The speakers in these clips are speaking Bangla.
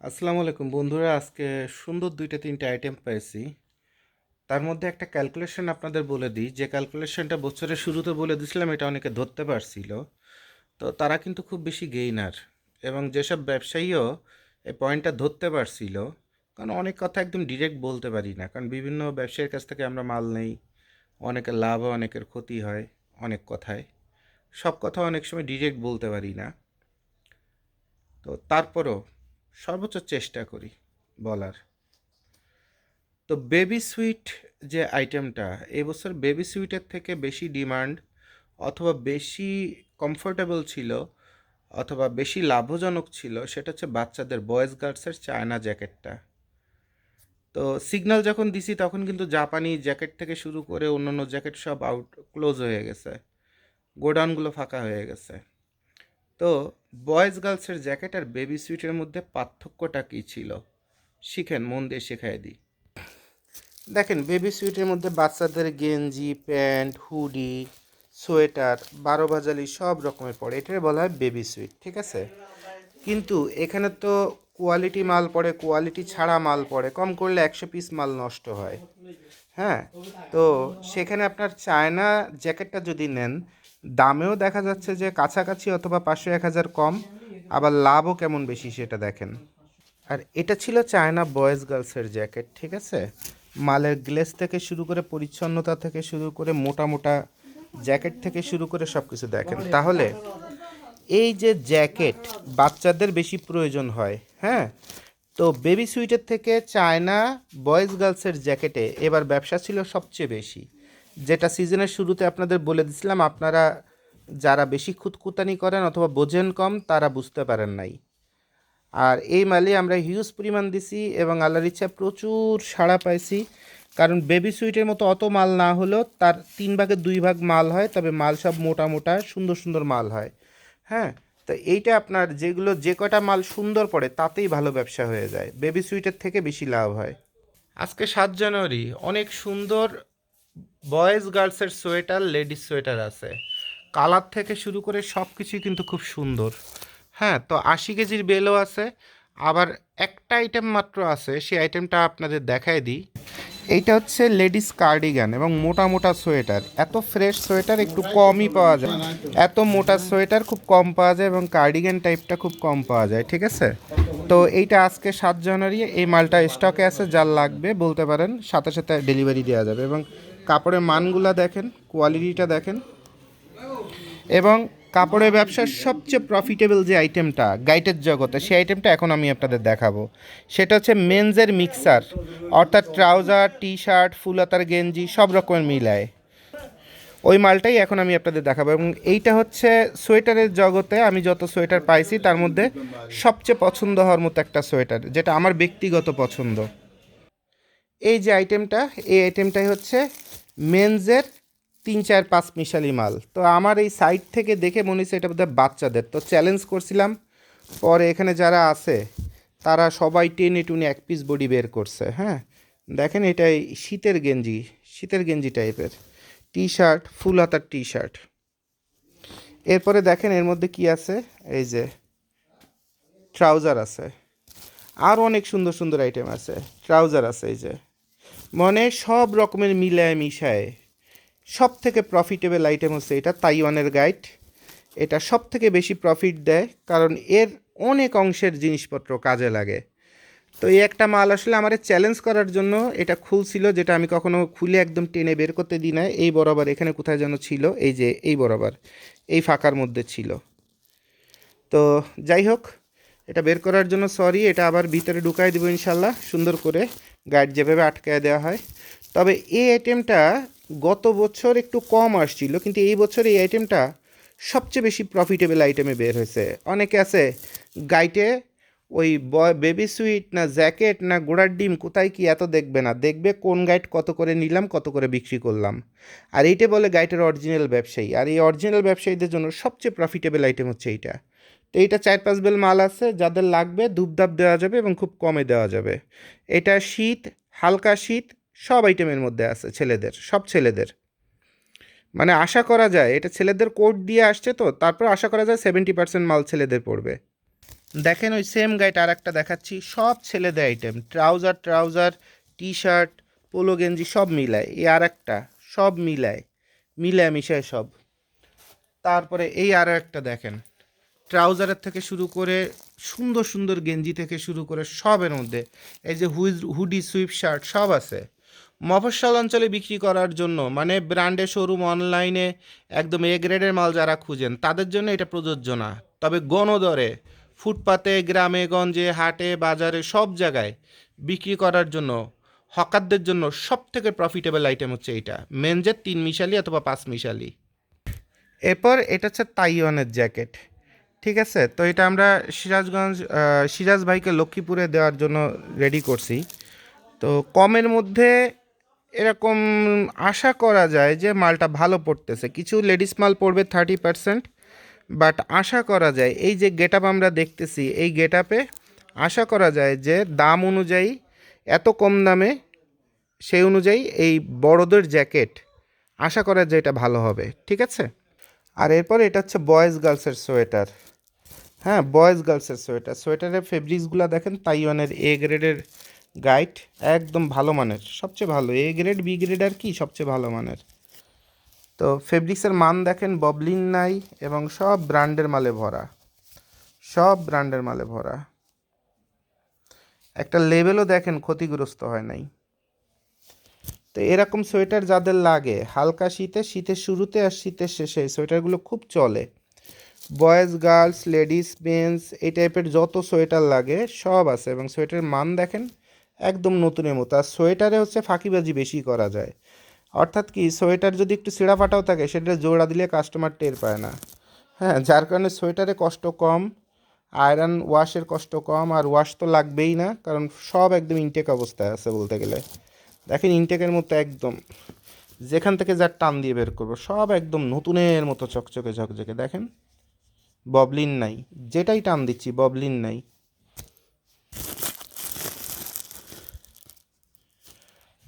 আসসালামু আলাইকুম বন্ধুরা, আজকে সুন্দর দুইটা তিনটে আইটেম পাইছি। তার মধ্যে একটা ক্যালকুলেশন আপনাদের বলে দিই, যে ক্যালকুলেশনটা বছরের শুরুতে বলে দিয়েছিলাম, এটা অনেকে ধরতে পারছিল। তো তারা কিন্তু খুব বেশি গেইনার, এবং যেসব ব্যবসায়ীও এই পয়েন্টটা ধরতে পারছিল, কারণ অনেক কথা একদম ডিরেক্ট বলতে পারি না, কারণ বিভিন্ন ব্যবসায়ীর কাছ থেকে আমরা মাল নেই, অনেকের লাভ হয় অনেকের ক্ষতি হয়, অনেক কথায় সব কথা অনেক সময় ডিরেক্ট বলতে পারি না। তো তারপরও সর্বোচ্চ চেষ্টা করি বলার। তো বেবি সুইট যে আইটেমটা, এবছর বেবি সুইটের থেকে বেশি ডিমান্ড অথবা বেশি কমফোর্টেবল ছিল অথবা বেশি লাভজনক ছিল, সেটা হচ্ছে বাচ্চাদের বয়েজ গার্লসের চায়না জ্যাকেটটা। তো সিগন্যাল যখন দিছি তখন কিন্তু জাপানি জ্যাকেট থেকে শুরু করে অন্যান্য জ্যাকেট সব আউট ক্লোজ হয়ে গেছে, গোডাউনগুলো ফাঁকা হয়ে গেছে। তো বয়েজ গার্লসের জ্যাকেট আর বেবি সুইটের মধ্যে পার্থক্যটা কী ছিল শিখেন, মন দিয়ে শেখাই দিই। দেখেন, বেবি সুইটের মধ্যে বাচ্চাদের গেঞ্জি, প্যান্ট, হুডি, সোয়েটার, বারো ভাজালি সব রকমের পড়ে, এটাই বলা হয় বেবি সুইট, ঠিক আছে। কিন্তু এখানে তো কোয়ালিটি মাল পড়ে, কোয়ালিটি ছাড়া মাল পড়ে, কম করলে 100 পিস মাল নষ্ট হয়। হ্যাঁ, তো সেখানে আপনার চায়না জ্যাকেটটা যদি নেন, দামেও দেখা যাচ্ছে যে কাছাকাছি অথবা 500-1000 কম, আবার লাভও কেমন বেশি সেটা দেখেন। আর এটা ছিল চায়না বয়েজ গার্লসের জ্যাকেট, ঠিক আছে। মালের গ্লেজ থেকে শুরু করে পরিচ্ছন্নতা থেকে শুরু করে মোটা মোটা জ্যাকেট থেকে শুরু করে সব কিছু দেখেন। তাহলে এই যে জ্যাকেট বাচ্চাদের বেশি প্রয়োজন হয়, হ্যাঁ, তো বেবি সুইটের থেকে চায়না বয়েজ গার্লসের জ্যাকেটে এবার ব্যবসা ছিল সবচেয়ে বেশি, যেটা সিজনের শুরুতে আপনাদের বলে দিছিলাম। আপনারা যারা বেশি খুঁতখুতানি করেন অথবা বোঝেন কম, তারা বুঝতে পারেন নাই। আর এই মালে আমরা হিউজ পরিমাণ দিছি এবং আল্লাহর ইচ্ছা প্রচুর সাড়া পাইছি। কারণ বেবি সুইটের মতো অত মাল না হলেও তার 3 ভাগের 2 ভাগ মাল হয়, তবে মাল সব মোটা মোটা সুন্দর সুন্দর মাল হয়। হ্যাঁ, তো এইটা আপনার যেগুলো যে কটা মাল সুন্দর পড়ে তাতেই ভালো ব্যবসা হয়ে যায়, বেবি সুইটের থেকে বেশি লাভ হয়। আজকে 7 জানুয়ারি, অনেক সুন্দর বয়েজ গার্লসের সোয়েটার, লেডিস সোয়েটার আছে, কালার থেকে শুরু করে সব কিছুই কিন্তু খুব সুন্দর। হ্যাঁ, তো 80 কেজির বেলও আছে। আবার একটা আইটেম মাত্র আছে, সেই আইটেমটা আপনাদের দেখাই দিই। এইটা হচ্ছে লেডিস কার্ডিগান এবং মোটা মোটা সোয়েটার। এত ফ্রেশ সোয়েটার একটু কমই পাওয়া যায়, এত মোটা সোয়েটার খুব কম পাওয়া যায়, এবং কার্ডিগান টাইপটা খুব কম পাওয়া যায়, ঠিক আছে। তো এইটা আজকে 7 জানুয়ারি, এই মালটা স্টকে আছে, যার লাগবে বলতে পারেন, সাথে সাথে ডেলিভারি দেওয়া যাবে। এবং কাপড়ের মানগুলা দেখেন, কোয়ালিটিটা দেখেন। এবং কাপড়ের ব্যবসার সবচেয়ে প্রফিটেবল যে আইটেমটা গাইটের জগতে, সেই আইটেমটা এখন আমি আপনাদের দেখাবো। সেটা হচ্ছে মেনজের মিক্সার, অর্থাৎ ট্রাউজার, টি শার্ট, ফুলাতার গেঞ্জি সব রকমের মিলায় ওই মালটাই এখন আমি আপনাদের দেখাবো। এবং এইটা হচ্ছে সোয়েটারের জগতে আমি যত সোয়েটার পাইছি তার মধ্যে সবচেয়ে পছন্দ হওয়ার মতো একটা সোয়েটার, যেটা আমার ব্যক্তিগত পছন্দ। এই যে আইটেমটা, এই আইটেমটাই হচ্ছে মেনজের 3-4-5 মিশালি মাল। তো আমার এই সাইট থেকে দেখে মনে হচ্ছে এটা বোধহয় বাচ্চাদের, তো চ্যালেঞ্জ করছিলাম। পরে এখানে যারা আছে তারা সবাই টেনে টুনে 1 পিস বডি বের করছে। হ্যাঁ, দেখেন, এটাই শীতের গেঞ্জি, শীতের গেঞ্জি টাইপের টি শার্ট, ফুল হাতার টি শার্ট। এরপরে দেখেন এর মধ্যে কি আছে, এই যে ট্রাউজার আছে, আরও অনেক সুন্দর সুন্দর আইটেম আছে। ট্রাউজার আছে, এই যে, মানে সব রকমের মিলায় মিশায় সব থেকে প্রফিটেবল আইটেম হচ্ছে এটা, তাইওয়ানের গাইড। এটা সব থেকে বেশি প্রফিট দেয়, কারণ এর অনেক অংশের জিনিসপত্র কাজে লাগে। তো এই একটা মাল আসলে আমার চ্যালেঞ্জ করার জন্য এটা খুলছিল, যেটা আমি কখনো খুলে একদম টেনে বের করতে দিই না। এই বরাবর এখানে কোথায় যেন ছিল, এই যে এই বরাবর এই ফাঁকার মধ্যে ছিল। তো যাই হোক, এটা বের করার জন্য সরি, এটা আবার ভিতরে ঢুকাই দেবো ইনশাল্লাহ সুন্দর করে, গাইড যেভাবে আটকায় দেওয়া হয়। তবে এই আইটেমটা গত বছর একটু কম আসছিল, কিন্তু এই বছর এই আইটেমটা সবচেয়ে বেশি প্রফিটেবল আইটেমে বের হয়েছে। অনেকে আছে গাইটে ওই বেবি সুইট না জ্যাকেট না ঘোড়ার ডিম কোথায় কি এত দেখবে না, দেখবে কোন গাইড কত করে নিলাম, কত করে বিক্রি করলাম। আর এইটা বলে গাইটের অরিজিনাল ব্যবসায়ী, আর এই অরিজিনাল ব্যবসায়ীদের জন্য সবচেয়ে প্রফিটেবল আইটেম হচ্ছে এইটা। তো এইটা 4-5 বেল মাল আছে, যাদের লাগবে ধূপধাপ দেওয়া যাবে এবং খুব কমে দেওয়া যাবে। এটা শীত, হালকা শীত সব আইটেমের মধ্যে আছে, ছেলেদের, সব ছেলেদের। মানে আশা করা যায় এটা ছেলেদের কোট দিয়ে আসছে, তো তারপর আশা করা যায় 70% মাল ছেলেদের পড়বে। দেখেন ওই সেম গাইটা আর একটা দেখাচ্ছি, সব ছেলেদের item, trouser trouser, T shirt, polo গেঞ্জি সব মিলায়। এই আর একটা, সব মিলায়, মিলায় মিশায় সব। তারপরে এই আরও একটা দেখেন, ট্রাউজারের থেকে শুরু করে সুন্দর সুন্দর গেঞ্জি থেকে শুরু করে সবের মধ্যে এই যে হুডি সুইপ শার্ট সব আছে। মফস্বল অঞ্চলে বিক্রি করার জন্য মানে ব্র্যান্ডের শোরুম, অনলাইনে একদম এ গ্রেডের মাল যারা খুঁজেন তাদের জন্য এটা প্রযোজ্য না। তবে গণদরে ফুটপাতে, গ্রামে গঞ্জে, হাটে বাজারে সব জায়গায় বিক্রি করার জন্য হকারদের জন্য সব থেকে প্রফিটেবল আইটেম হচ্ছে এইটা, মেনজের 3 মিশালি অথবা 5 মিশালি। এরপর এটা হচ্ছে তাইওয়ানের জ্যাকেট। ঠিক আছে, তো এটা আমরা সিরাজগঞ্জ সিরাজ ভাইকে লক্ষ্মীপুরে দেওয়ার জন্য রেডি করছি। তো কমের মধ্যে এরকম আশা করা যায় যে মালটা ভালো পড়তেছে, কিছু লেডিস মাল পড়বে 30%, বাট আশা করা যায় এই যে গেট আপ আমরা দেখতেছি, এই গেট আপে আশা করা যায় যে দাম অনুযায়ী, এত কম দামে, সেই অনুযায়ী এই বড়দের জ্যাকেট আশা করা যায় এটা ভালো হবে। ঠিক আছে, আর এরপর এটা হচ্ছে বয়েজ গার্লসের সোয়েটার। হ্যাঁ, বয়েজ গার্লসের সোয়েটার, সোয়েটারের ফেব্রিক্সগুলো দেখেন, তাইওয়ানের এ গ্রেডের গাইড, একদম ভালো মানের, সবচেয়ে ভালো, এ গ্রেড বি গ্রেড আর কি, সবচেয়ে ভালো মানের। তো ফেব্রিক্সের মান দেখেন, ববলিন নাই, এবং সব ব্র্যান্ডের মালে ভরা, সব ব্র্যান্ডের মালে ভরা। একটা লেবেলও দেখেন ক্ষতিগ্রস্ত হয় নাই। তো এরকম সোয়েটার যাদের লাগে হালকা শীতে, শীতের শুরুতে আর শীতের শেষে, এই সোয়েটারগুলো খুব চলে। বয়েজ গার্লস লেডিস মেন্স এই টাইপের যত সোয়েটার লাগে সব আছে, এবং সোয়েটারের মান দেখেন একদম নতুনের মতো। আর সোয়েটারে হচ্ছে ফাঁকিবাজি বেশি করা যায়, অর্থাৎ কি, সোয়েটার যদি একটু ছিঁড়া ফাটাও থাকে সেটা জোড়া দিলে কাস্টমার টের পায় না। হ্যাঁ, যার কারণে সোয়েটারে কষ্ট কম, আয়রন ওয়াশের কষ্ট কম, আর ওয়াশ তো লাগবেই না, কারণ সব একদম ইনটেক অবস্থায় আছে বলতে গেলে। দেখেন ইনটেকের মতো একদম, যেখান থেকে যার টান দিয়ে বের করবো সব একদম নতুনের মতো চকচকে ঝকঝকে। দেখেন ববলিন নাই, যেটাই টান দিচ্ছি ববলিন নাই।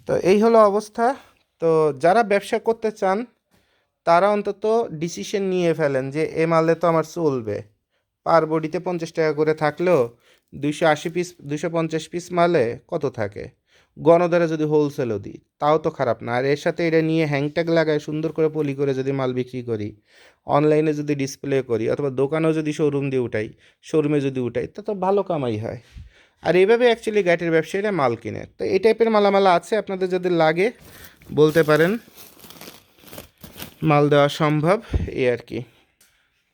তো এই হলো অবস্থা। তো যারা ব্যবসা করতে চান তারা অন্তত ডিসিশন নিয়ে ফেলেন যে এ মালে তো আমার চলবে। পার বডিতে 50 টাকা করে থাকলেও 280 পিস 250 পিস মালে কত থাকে, গণদরে যদি হোলসেলও দিই তাও তো খারাপ না। আর এর সাথে এটা নিয়ে হ্যাংট্যাগ লাগায় সুন্দর করে পলি করে যদি মাল বিক্রি করি, অনলাইনে যদি ডিসপ্লে করি, অথবা দোকানেও যদি শোরুম দিয়ে উঠাই, শোরুমে যদি উঠাই, তা তো ভালো কামাই হয়। আর এইভাবে অ্যাকচুয়ালি গাইটের ব্যবসায়ীরা মাল কিনে। তো এই টাইপের মালামাল আছে, আপনাদের যদি লাগে বলতে পারেন, মাল দেওয়া সম্ভব, এই আর কি।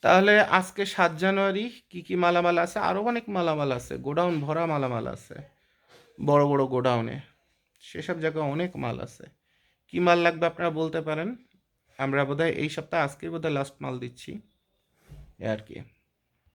তাহলে আজকে 7 জানুয়ারি কি কি মালামাল আছে, আরও অনেক মালামাল আছে, গোডাউন ভরা মালামাল আছে, বড় বড় গোডাউনে, সেসব জায়গায় অনেক মাল আছে। কি মাল লাগবে আপনারা বলতে পারেন, আমরা বোধহয় এই সপ্তাহে আজকে বোধহয় লাস্ট মাল দিচ্ছি, এ আর কি।